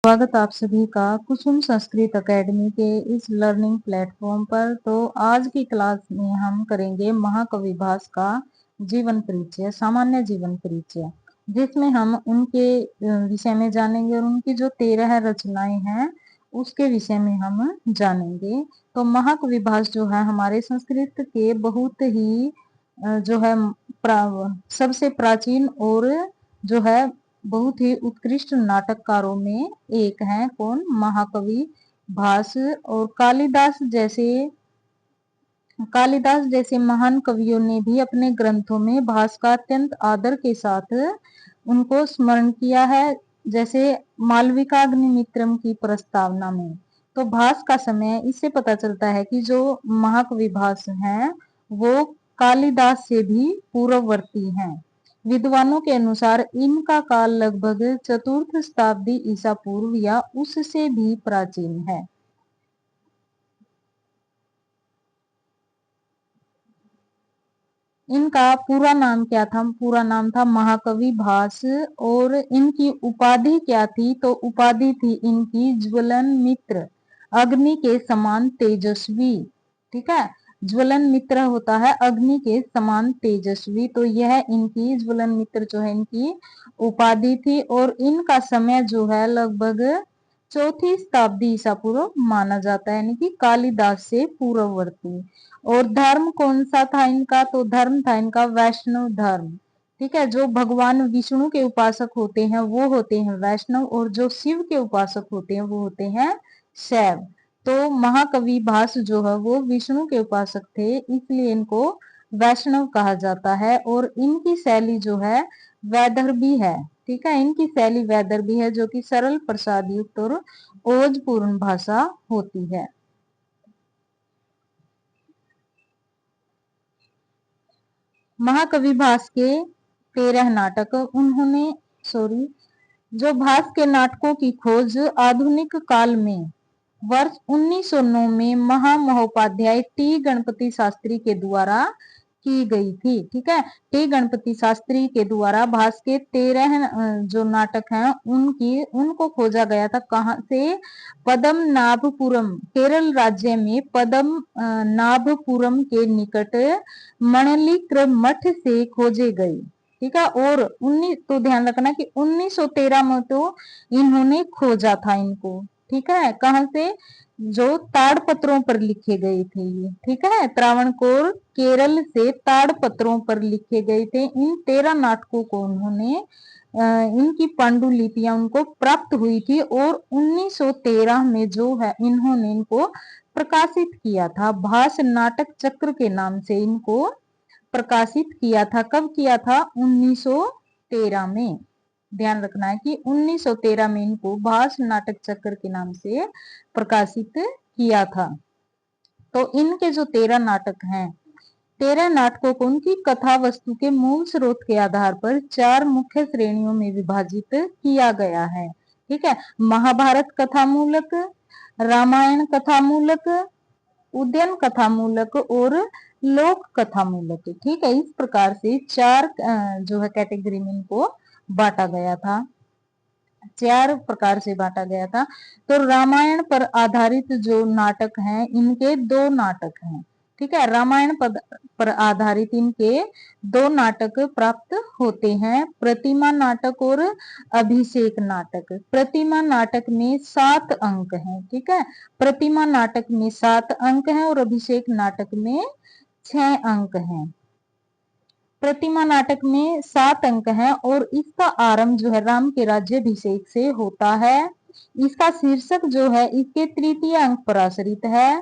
स्वागत आप सभी का कुसुम संस्कृत एकेडमी के इस लर्निंग प्लेटफॉर्म पर। तो आज की क्लास में हम करेंगे महाकवि भास का जीवन परिचय, सामान्य जीवन परिचय, जिसमें हम उनके विषय में जानेंगे और उनकी जो 13 रचनाएं हैं उसके विषय में हम जानेंगे। तो महाकवि भास जो है हमारे संस्कृत के बहुत ही जो है सबसे प्राचीन और जो है बहुत ही उत्कृष्ट नाटककारों में एक हैं। कौन? महाकवि भास। और कालिदास जैसे महान कवियों ने भी अपने ग्रंथों में भास का अत्यंत आदर के साथ उनको स्मरण किया है, जैसे मालविकाग्निमित्रम की प्रस्तावना में। तो भास का समय इससे पता चलता है कि जो महाकवि भास हैं वो कालिदास से भी पूर्ववर्ती हैं। विद्वानों के अनुसार इनका काल लगभग चतुर्थ शताब्दी ईसा पूर्व या उससे भी प्राचीन है। इनका पूरा नाम क्या था? पूरा नाम था महाकवि भास। और इनकी उपाधि क्या थी? तो उपाधि थी इनकी ज्वलन मित्र, अग्नि के समान तेजस्वी। ठीक है, ज्वलन मित्र होता है अग्नि के समान तेजस्वी। तो यह इनकी ज्वलन मित्र जो है इनकी उपाधि थी। और इनका समय जो है लगभग चौथी शताब्दी ईसा पूर्व माना जाता है, यानी कि कालिदास से पूर्ववर्ती। और धर्म कौन सा था इनका? तो धर्म था इनका वैष्णव धर्म। ठीक है, जो भगवान विष्णु के उपासक होते हैं वो होते हैं वैष्णव, और जो शिव के उपासक होते हैं वो होते हैं शैव। तो महाकवि भास जो है वो विष्णु के उपासक थे, इसलिए इनको वैष्णव कहा जाता है। और इनकी शैली जो है वैदर्भी है। ठीक है, इनकी शैली वैदर्भी है, जो कि सरल प्रसाद युक्त और ओजपूर्ण भाषा होती है। महाकवि भास के 13 नाटक उन्होंने जो भास के नाटकों की खोज आधुनिक काल में वर्ष 1909 में महामहोपाध्याय टी गणपति शास्त्री के द्वारा की गई थी। ठीक है, टी गणपति शास्त्री के द्वारा भास के 13 जो नाटक हैं उनको खोजा गया था। कहाँ से? पद्मनाभपुरम, केरल राज्य में पद्मनाभपुरम के निकट मणलिक्र मठ से खोजे गए। ठीक है, और 19 तो ध्यान रखना कि 1913 में तो इन्होंने खोजा था इनको। ठीक है, कहां से? जो ताड़पत्रों पर लिखे गए थे ये। ठीक है, त्रावणकोर केरल से ताड़पत्रों पर लिखे गए थे। इन 13 नाटकों को उन्होंने इनकी पांडुलिपियां उनको प्राप्त हुई थी, और 1913 में जो है इन्होंने इनको प्रकाशित किया था। भास नाटक चक्र के नाम से इनको प्रकाशित किया था। कब किया था? 1913 में। ध्यान रखना है कि 1913 में इनको भास नाटक चक्र के नाम से प्रकाशित किया था। तो इनके जो 13 नाटक हैं, 13 नाटकों को उनकी कथा वस्तु के मूल स्रोत के आधार पर 4 मुख्य श्रेणियों में विभाजित किया गया है। ठीक है, महाभारत कथामूलक, रामायण कथामूलक, उद्यान कथामूलक और लोक कथामूलक। ठीक है, इस प्रकार से 4 जो है कैटेगरी में इनको बांटा गया था। 4 प्रकार से बांटा गया था। तो रामायण पर आधारित जो नाटक हैं इनके 2 नाटक हैं। ठीक है, रामायण पर आधारित इनके 2 नाटक प्राप्त होते हैं, प्रतिमा नाटक और अभिषेक नाटक। प्रतिमा नाटक में 7 अंक हैं। ठीक है, प्रतिमा नाटक में 7 अंक हैं और अभिषेक नाटक में 6 अंक हैं। प्रतिमा नाटक में 7 अंक हैं और इसका आरंभ जो है राम के राज्याभिषेक से होता है। इसका शीर्षक जो है इसके तृतीय अंक पर आश्रित है,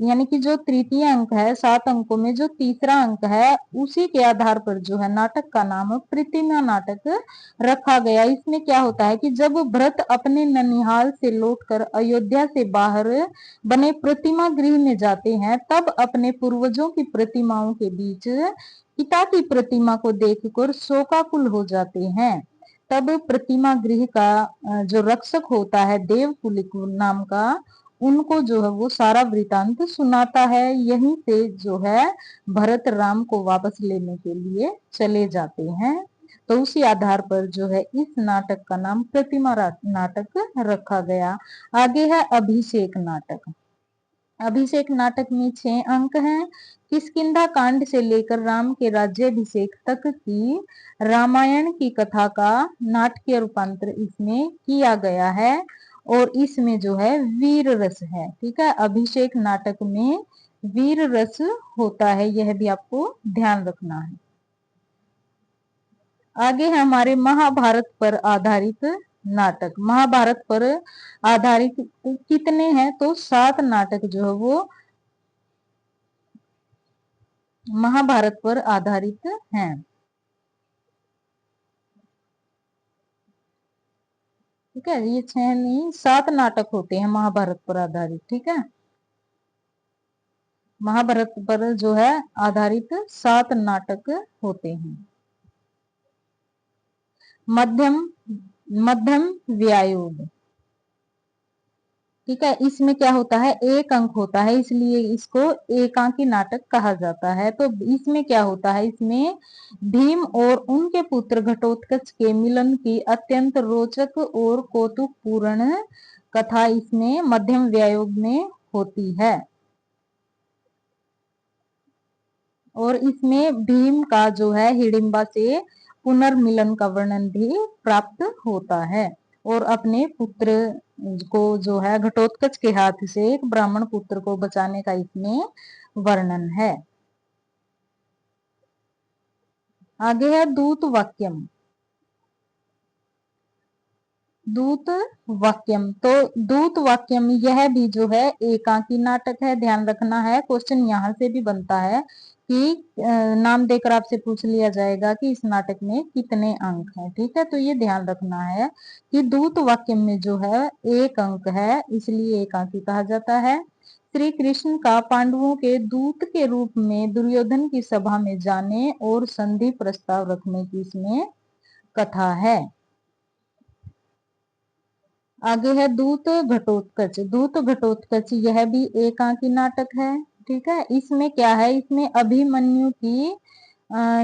यानी कि जो तृतीय अंक है 7 अंकों में जो तीसरा अंक है उसी के आधार पर जो है नाटक का नाम प्रतिमा नाटक रखा गया। इसमें क्या होता है कि जब भरत अपने ननिहाल से लौटकर अयोध्या से बाहर बने प्रतिमा गृह में जाते हैं, तब अपने पूर्वजों की प्रतिमाओं के बीच पिता की प्रतिमा को देखकर शोकाकुल हो जाते हैं। तब प्रतिमा गृह का जो रक्षक होता है देवकुलिक नाम का, उनको जो है वो सारा वृतांत सुनाता है। यहीं से जो है भरत राम को वापस लेने के लिए चले जाते हैं। तो उसी आधार पर जो है इस नाटक का नाम प्रतिमा नाटक रखा गया। आगे है अभिषेक नाटक। अभिषेक नाटक में 6 अंक हैं। किष्किंधा कांड से लेकर राम के राज्याभिषेक तक की रामायण की कथा का नाटकीय रूपांतर इसमें किया गया है और इसमें जो है वीर रस है। ठीक है, अभिषेक नाटक में वीर रस होता है, यह भी आपको ध्यान रखना है। आगे है हमारे महाभारत पर आधारित नाटक। महाभारत पर आधारित कितने हैं, तो 7 नाटक जो है वो महाभारत पर आधारित हैं। ठीक है, ये 6 नहीं 7 नाटक होते हैं महाभारत पर आधारित। ठीक है, महाभारत पर जो है आधारित 7 नाटक होते हैं। मध्यम मध्यम व्यायोग। ठीक है, इसमें क्या होता है, 1 अंक होता है, इसलिए इसको एकांकी नाटक कहा जाता है। तो इसमें क्या होता है, इसमें भीम और उनके पुत्र घटोत्कच के मिलन की अत्यंत रोचक और कौतुकपूर्ण कथा इसमें मध्यम व्यायोग में होती है और इसमें भीम का जो है हिडिंबा से पुनर्मिलन का वर्णन भी प्राप्त होता है और अपने पुत्र को जो है घटोत्कच के हाथ से एक ब्राह्मण पुत्र को बचाने का इसमें वर्णन है। आगे है दूत वाक्यम। दूत वाक्यम, तो दूत वाक्यम यह भी जो है एकांकी नाटक है, ध्यान रखना है। क्वेश्चन यहाँ से भी बनता है कि नाम देकर आपसे पूछ लिया जाएगा कि इस नाटक में कितने अंक हैं। ठीक है, तो ये ध्यान रखना है कि दूत वाक्यम में जो है 1 अंक है, इसलिए एकांकी कहा जाता है। श्री कृष्ण का पांडवों के दूत के रूप में दुर्योधन की सभा में जाने और संधि प्रस्ताव रखने की इसमें कथा है। आगे है दूत घटोत्कच। दूत घटोत्कच यह भी एकांकी नाटक है। ठीक है, इसमें क्या है, इसमें अभिमन्यु की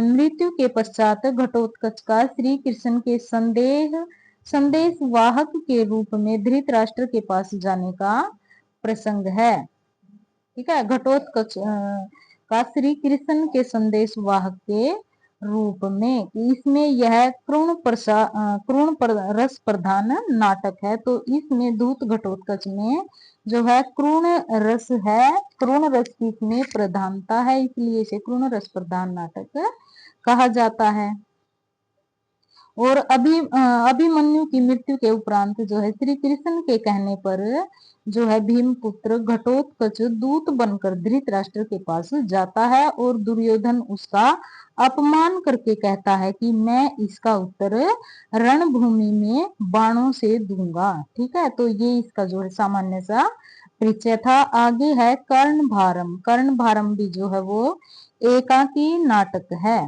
मृत्यु के पश्चात घटोत्कच का श्री कृष्ण के संदेश वाहक के रूप में धृतराष्ट्र के पास जाने का प्रसंग है। ठीक है, घटोत्कच का श्री कृष्ण के संदेश वाहक के रूप में, इसमें यह क्रूण रस प्रधान नाटक है। तो इसमें दूत घटोत्कच में जो है क्रूण रस है, क्रूण रस की इसमें प्रधानता है, इसलिए इसे क्रूण रस प्रधान नाटक कहा जाता है। और अभिमन्यु की मृत्यु के उपरांत जो है श्री कृष्ण के कहने पर जो है भीम पुत्र घटोत्कच दूत बनकर धृतराष्ट्र के पास जाता है और दुर्योधन उसका अपमान करके कहता है कि मैं इसका उत्तर रणभूमि में बाणों से दूंगा। ठीक है, तो ये इसका जो है सामान्य सा परिचय था। आगे है कर्णभारम। कर्णभारम भी जो है वो एकांकी नाटक है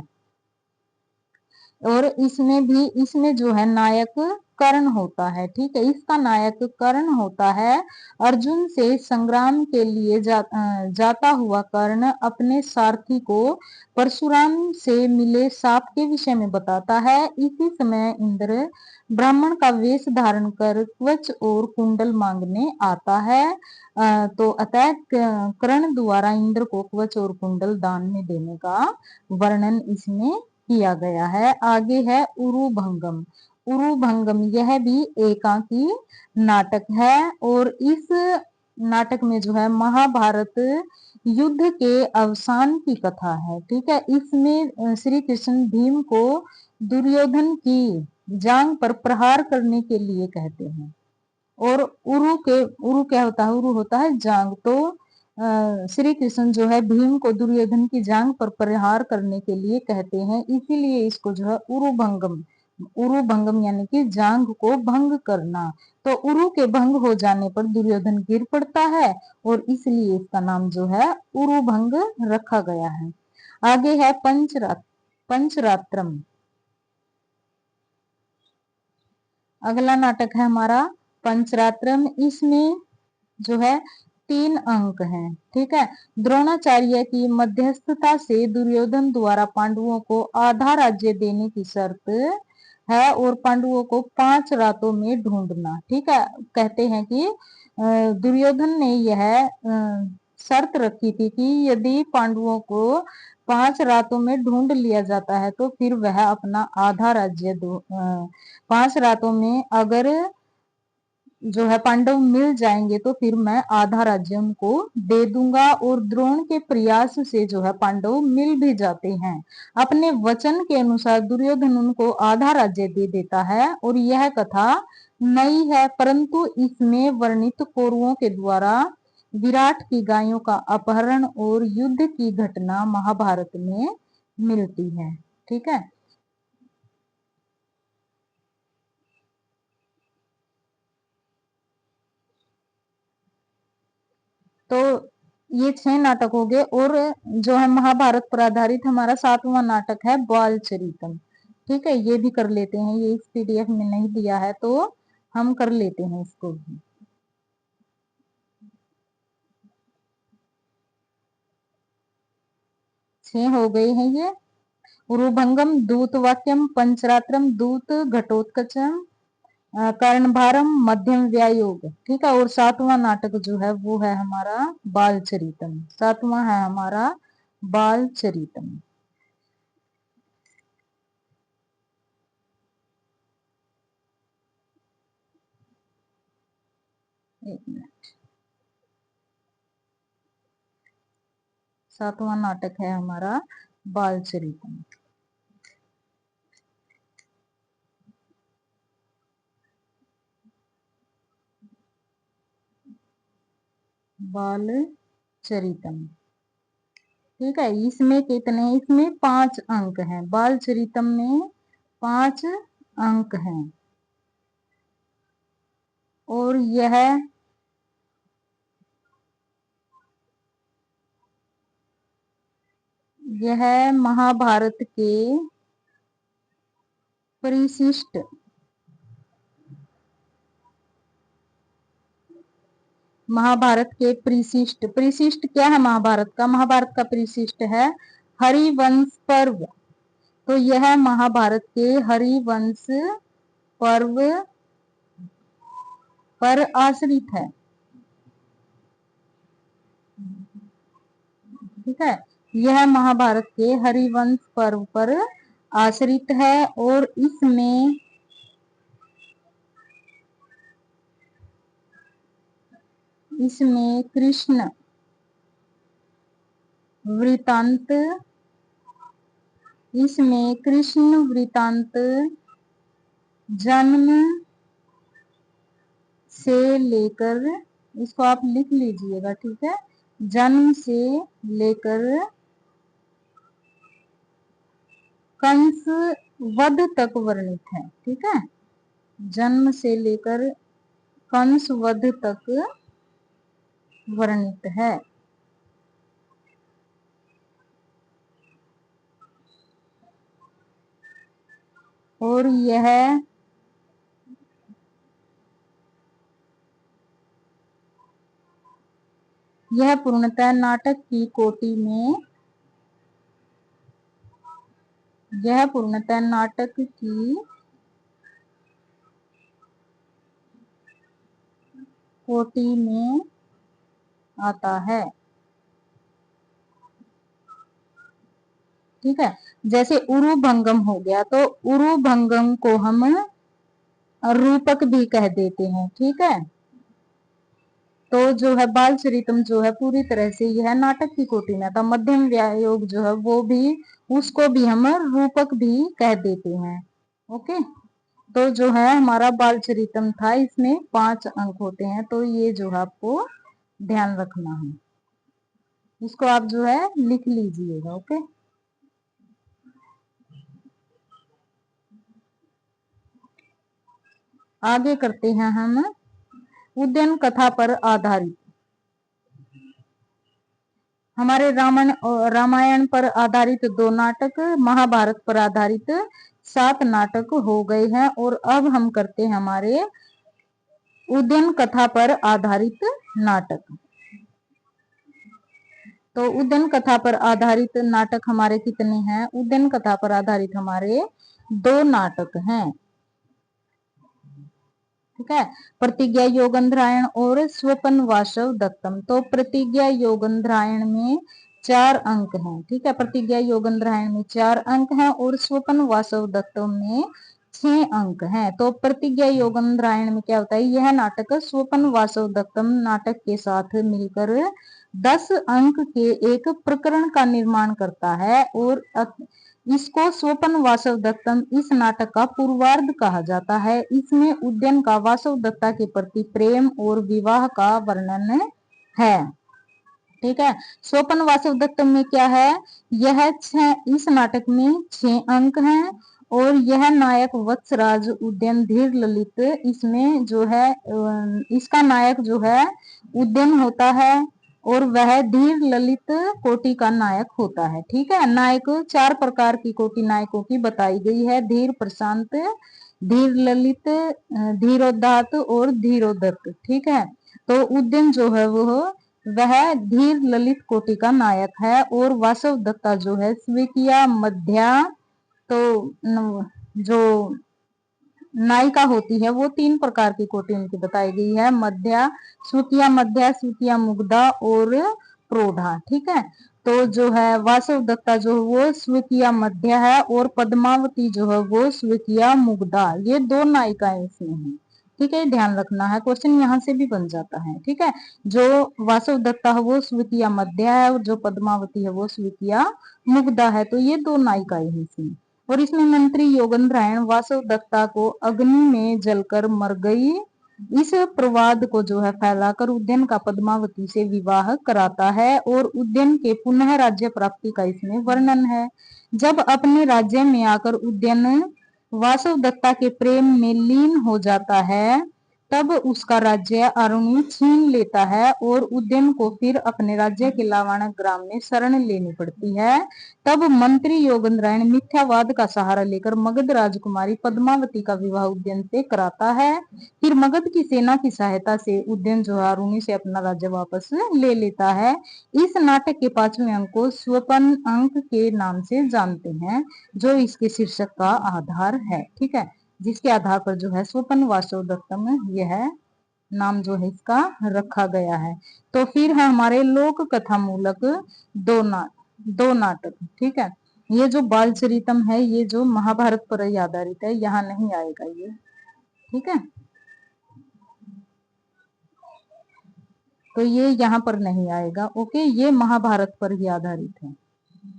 और इसमें जो है नायक कर्ण होता है। ठीक है, इसका नायक कर्ण होता है। अर्जुन से संग्राम के लिए जाता हुआ कर्ण अपने सारथी को परशुराम से मिले साप के विषय में बताता है। इसी समय इंद्र ब्राह्मण का वेश धारण कर कवच और कुंडल मांगने आता है। तो अतः कर्ण द्वारा इंद्र को कवच और कुंडल दान में देने का वर्णन इसमें किया गया है। आगे है उरुभंगम। उरुभंगम यह भी एकांकी नाटक है और इस नाटक में जो है महाभारत युद्ध के अवसान की कथा है। ठीक है, इसमें श्री कृष्ण भीम को दुर्योधन की जांग पर प्रहार करने के लिए कहते हैं और उरु क्या होता है, उरु होता है जांग। तो श्री कृष्ण जो है भीम को दुर्योधन की जांग पर प्रहार करने के लिए कहते हैं, इसीलिए इसको जो है उरुभंगम यानी कि जांग को भंग करना। तो उरु के भंग हो जाने पर दुर्योधन गिर पड़ता है और इसलिए इसका नाम जो है उरुभंग रखा गया है। आगे है पंचरात्रम। अगला नाटक है हमारा पंचरात्रम। इसमें जो है 3 अंक हैं। ठीक है। द्रोणाचार्य की मध्यस्थता से दुर्योधन द्वारा पांडवों को आधा राज्य देने की शर्त है और पांडवों को 5 रातों में ढूंढना। ठीक है। कहते हैं कि दुर्योधन ने यह शर्त रखी थी कि यदि पांडवों को 5 रातों में ढूंढ लिया जाता है तो फिर वह अपना आधा राज्य 5 रातों में अगर जो है पांडव मिल जाएंगे तो फिर मैं आधा राज्य उनको दे दूंगा। और द्रोण के प्रयास से जो है पांडव मिल भी जाते हैं। अपने वचन के अनुसार दुर्योधन उनको आधा राज्य दे देता है। और यह कथा नई है, परंतु इसमें वर्णित कौरवों के द्वारा विराट की गायों का अपहरण और युद्ध की घटना महाभारत में मिलती है। ठीक है। तो ये 6 नाटक हो गए। और जो है महाभारत पर आधारित हमारा 7वां नाटक है बाल चरितम। ठीक है। ये भी कर लेते हैं, ये इस पीडीएफ में नहीं दिया है तो हम कर लेते हैं इसको भी। 6 हो गए हैं ये। उरुभंगम, दूत वाक्यम, पंचरात्रम, दूत घटोत्कचम, कर्णभारम, मध्यम व्यायोग। ठीक है। और 7वां नाटक जो है वो है हमारा बाल चरितम। 7वां है हमारा बाल चरितम। एक मिनट। 7वां नाटक है हमारा बाल चरितम। बाल चरितम। ठीक है। इसमें कितने, इसमें 5 अंक हैं। बाल चरितम में 5 अंक हैं। और यह महाभारत के परिशिष्ट परिशिष्ट क्या है महाभारत का? महाभारत का परिशिष्ट है हरिवंश पर्व। तो यह महाभारत के हरिवंश पर्व पर आश्रित है। ठीक है। यह महाभारत के हरिवंश पर्व पर आश्रित है। और इसमें कृष्ण वृतांत जन्म से लेकर, इसको आप लिख लीजिएगा। ठीक है। जन्म से लेकर कंस वध तक वर्णित है। ठीक है। जन्म से लेकर कंस वध तक वर्णित है। और यह पूर्णतः नाटक की कोटि में आता है। ठीक है। जैसे उरुभंगम हो गया तो उरुभंगम को हम रूपक भी कह देते हैं। ठीक है। तो जो है बाल चरितम जो है पूरी तरह से यह नाटक की कोटि में था। मध्यम व्यायोग जो है वो भी, उसको भी हम रूपक भी कह देते हैं। ओके। तो जो है हमारा बाल चरितम था, इसमें 5 अंक होते हैं। तो ये जो है आपको ध्यान रखना है, इसको आप जो है लिख लीजिएगा। ओके। आगे करते हैं हम उद्यान कथा पर आधारित। हमारे रामायण पर आधारित 2 नाटक, महाभारत पर आधारित 7 नाटक हो गए हैं। और अब हम करते हैं हमारे उद्यान कथा पर आधारित नाटक। तो उद्यन कथा पर आधारित नाटक हमारे कितने हैं? उद्यन कथा पर आधारित हमारे 2 नाटक हैं। ठीक है, प्रतिज्ञा योगंधरायण और स्वपन वासव दत्तम। तो प्रतिज्ञा योगंधरायण में 4 अंक हैं। ठीक है, प्रतिज्ञा योगंधरायण में 4 अंक हैं और स्वपन वासव दत्तम में 6 अंक हैं। तो प्रतिज्ञा योगंधरायण में क्या होता है? यह नाटक स्वपन वासव दत्तम नाटक के साथ मिलकर 10 अंक के एक प्रकरण का निर्माण करता है और इसको स्वपन वासव दत्तम इस नाटक का पूर्वार्ध कहा जाता है। इसमें उद्यन का वासव दत्ता के प्रति प्रेम और विवाह का वर्णन है। ठीक है, स्वपन वासव दत्तम में क्या है? यह इस नाटक में 6 अंक हैं और यह नायक वत्सराज उद्यन धीर ललित इसमें जो है इसका नायक जो है उद्यन होता है और वह धीर ललित कोटि का नायक होता है। ठीक है, नायक 4 प्रकार की कोटि नायकों की बताई गई है: धीर, प्रशांत, धीर ललित, धीरोदात और धीरोदत्त। ठीक है, तो उद्यन जो है वह धीर ललित कोटि का नायक है और वासव दत्ता जो है स्वीकिया, मध्या, तो जो नायिका होती है वो 3 प्रकार की कोटि उनकी बताई गई है: मध्या, स्वीकिया मुग्धा और प्रोढ़ा। ठीक है, तो जो है वासव दत्ता जो वो स्वीकिया मध्या है और पद्मावती जो है वो स्वीकिया मुग्धा, ये 2 नायिकाएं इसमें हैं। ठीक है, ध्यान रखना है, क्वेश्चन यहाँ से भी बन जाता है। ठीक है, जो वासव दत्ता है वो स्वीकिया मध्या है और जो पद्मावती है वो स्वीकिया मुग्धा है। तो ये 2 नायिकाएं हैं इसमें। और इसमें मंत्री योगेंद्रायण वासव दत्ता को अग्नि में जलकर मर गई इस प्रवाद को जो है फैलाकर उद्यन का पद्मावती से विवाह कराता है और उद्यन के पुनः राज्य प्राप्ति का इसमें वर्णन है। जब अपने राज्य में आकर उद्यन वासव दत्ता के प्रेम में लीन हो जाता है तब उसका राज्य अरुणी छीन लेता है और उद्यन को फिर अपने राज्य के लावाणा ग्राम में शरण लेनी पड़ती है। तब मंत्री योगेंद्रायण मिथ्यावाद का सहारा लेकर मगध राजकुमारी पद्मावती का विवाह उद्यन से कराता है। फिर मगध की सेना की सहायता से उद्यन जो अरुणी से अपना राज्य वापस ले लेता है। इस नाटक के 5वें अंक को स्वपन अंक के नाम से जानते हैं जो इसके शीर्षक का आधार है। ठीक है, जिसके आधार पर जो है स्वपन वासव दत्तम यह नाम जो है इसका रखा गया है। तो फिर है हमारे लोक कथा मूलक 2 नाटक। ठीक है, ये जो बाल चरितम है ये जो महाभारत पर ही आधारित है, यहाँ नहीं आएगा ये। ठीक है, तो ये यहाँ पर नहीं आएगा। ओके, ये महाभारत पर ही आधारित है,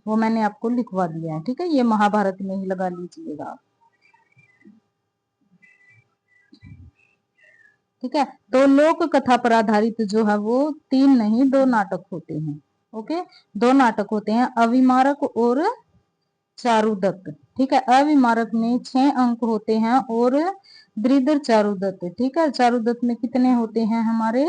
वो मैंने आपको लिखवा दिया है। ठीक है, ये महाभारत में ही लगा लीजिएगा। ठीक है, तो लोक कथा पर आधारित जो है वो 3 नहीं 2 नाटक होते हैं। ओके, 2 नाटक होते हैं, अविमारक और चारुदत्त। ठीक है, अविमारक में 6 अंक होते हैं और द्रिदर चारुदत्त। ठीक है, चारुदत्त में कितने होते हैं हमारे?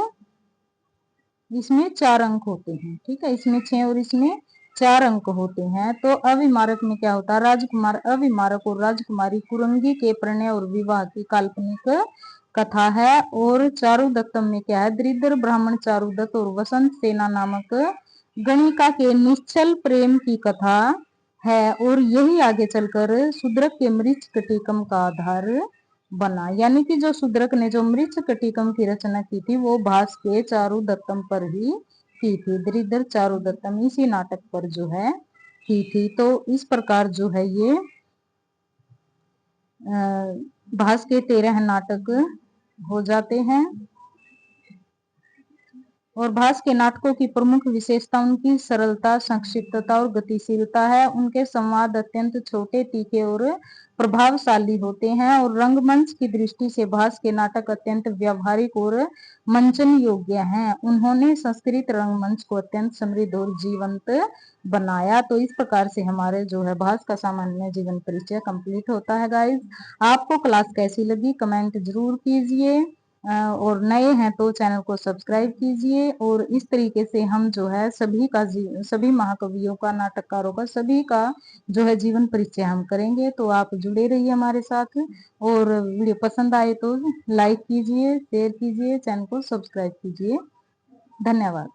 इसमें 4 अंक होते हैं। ठीक है, इसमें 6 और इसमें 4 अंक होते हैं। तो अविमारक में क्या होता है? राजकुमार अविमारक और राजकुमारी कुरंगी के प्रणय और विवाह की काल्पनिक कथा है। और चारुदत्तम में क्या है? दरिद्र ब्राह्मण चारुदत्त और वसंत सेना नामक गणिका के निश्चल प्रेम की कथा है और यही आगे चलकर शूद्रक के मृच कटिकम का आधार बना। यानी कि जो शूद्रक ने जो मृच कटिकम की रचना की थी वो भास के चारुदत्तम पर ही की थी। दरिद्र चारुदत्तम इसी नाटक पर जो है की थी। तो इस प्रकार जो है ये भास के 13 नाटक हो जाते हैं। और भास के नाटकों की प्रमुख विशेषता उनकी सरलता, संक्षिप्तता और गतिशीलता है। उनके संवाद अत्यंत छोटे, तीखे और प्रभावशाली होते हैं और रंगमंच की दृष्टि से भास के नाटक अत्यंत व्यावहारिक और मंचन योग्य हैं। उन्होंने संस्कृत रंगमंच को अत्यंत समृद्ध और जीवंत बनाया। तो इस प्रकार से हमारे जो है भास का सामान्य जीवन परिचय कंप्लीट होता है। गाइज, आपको क्लास कैसी लगी कमेंट जरूर कीजिए और नए हैं तो चैनल को सब्सक्राइब कीजिए। और इस तरीके से हम जो है सभी महाकवियों का, नाटककारों का, सभी का जो है जीवन परिचय हम करेंगे। तो आप जुड़े रहिए हमारे साथ और वीडियो पसंद आए तो लाइक कीजिए, शेयर कीजिए, चैनल को सब्सक्राइब कीजिए। धन्यवाद।